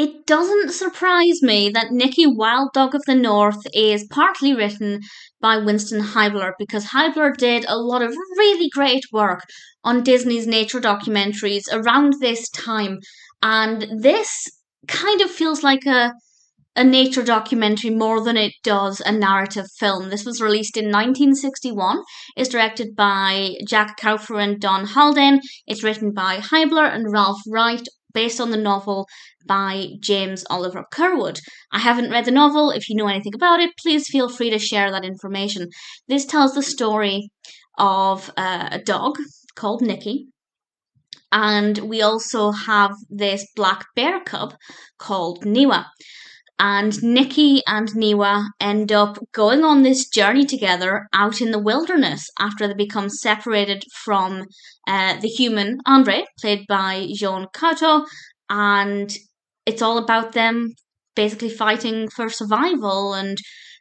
It doesn't surprise me that Nikki, Wild Dog of the North is partly written by Winston Hibler, because Hibler did a lot of really great work on Disney's nature documentaries around this time. And this kind of feels like a nature documentary more than it does a narrative film. This was released in 1961. It's directed by Jacques Couffer and Don Haldane. It's written by Hibler and Ralph Wright, based on the novel by James Oliver Curwood. I haven't read the novel. If you know anything about it, please feel free to share that information. This tells the story of a dog called Nikki, and we also have this black bear cub called Niwa. And Nikki and Niwa end up going on this journey together out in the wilderness after they become separated from the human Andre, played by Jean Coutu, and it's all about them basically fighting for survival and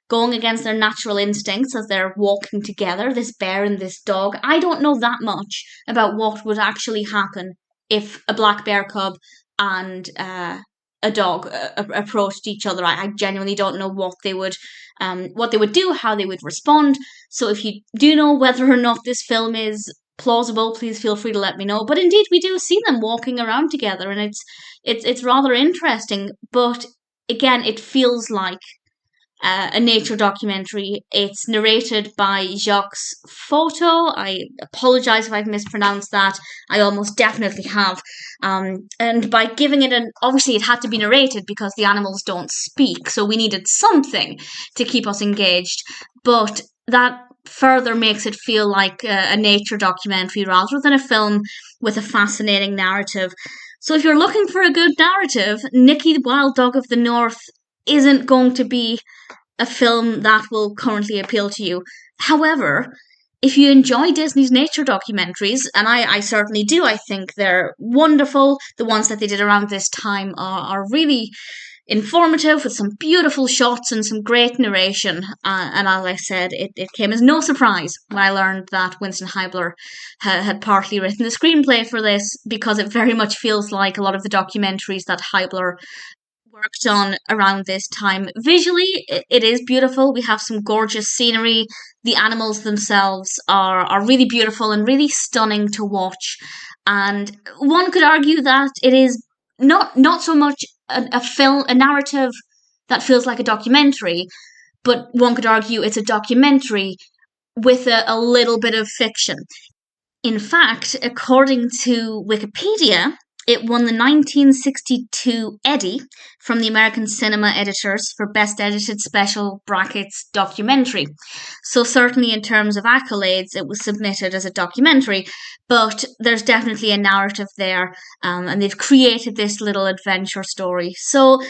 going against their natural instincts as they're walking together, this bear and this dog. I don't know that much about what would actually happen if a black bear cub and a dog approached each other. I genuinely don't know what they would do, how they would respond. So if you do know whether or not this film is plausible, please feel free to let me know. But indeed, we do see them walking around together, and it's rather interesting. But again, it feels like a nature documentary. It's narrated by Jacques Fauteux. I apologise if I've mispronounced that. I almost definitely have. And by giving it obviously it had to be narrated because the animals don't speak, so we needed something to keep us engaged. But that further makes it feel like a nature documentary rather than a film with a fascinating narrative. So if you're looking for a good narrative, Nikki, the Wild Dog of the North isn't going to be a film that will currently appeal to you. However, if you enjoy Disney's nature documentaries, and I certainly do, I think they're wonderful. The ones that they did around this time are really informative, with some beautiful shots and some great narration. And as I said, it came as no surprise when I learned that Winston Hibler had partly written the screenplay for this, because it very much feels like a lot of the documentaries that Hibler worked on around this time. Visually, it is beautiful. We have some gorgeous scenery. The animals themselves are really beautiful and really stunning to watch. And one could argue that it is not so much a narrative that feels like a documentary, but one could argue it's a documentary with a little bit of fiction. In fact, according to Wikipedia, it won the 1962 Eddie from the American Cinema Editors for Best Edited Special Brackets Documentary. So certainly in terms of accolades, it was submitted as a documentary, but there's definitely a narrative there, and they've created this little adventure story. So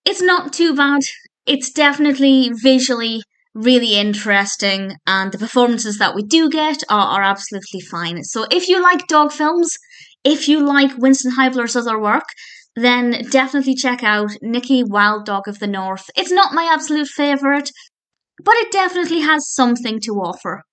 it's not too bad. It's definitely visually really interesting, and the performances that we do get are absolutely fine. So if you like dog films, if you like Winston Hibler's other work, then definitely check out Nikki, Wild Dog of the North. It's not my absolute favourite, but it definitely has something to offer.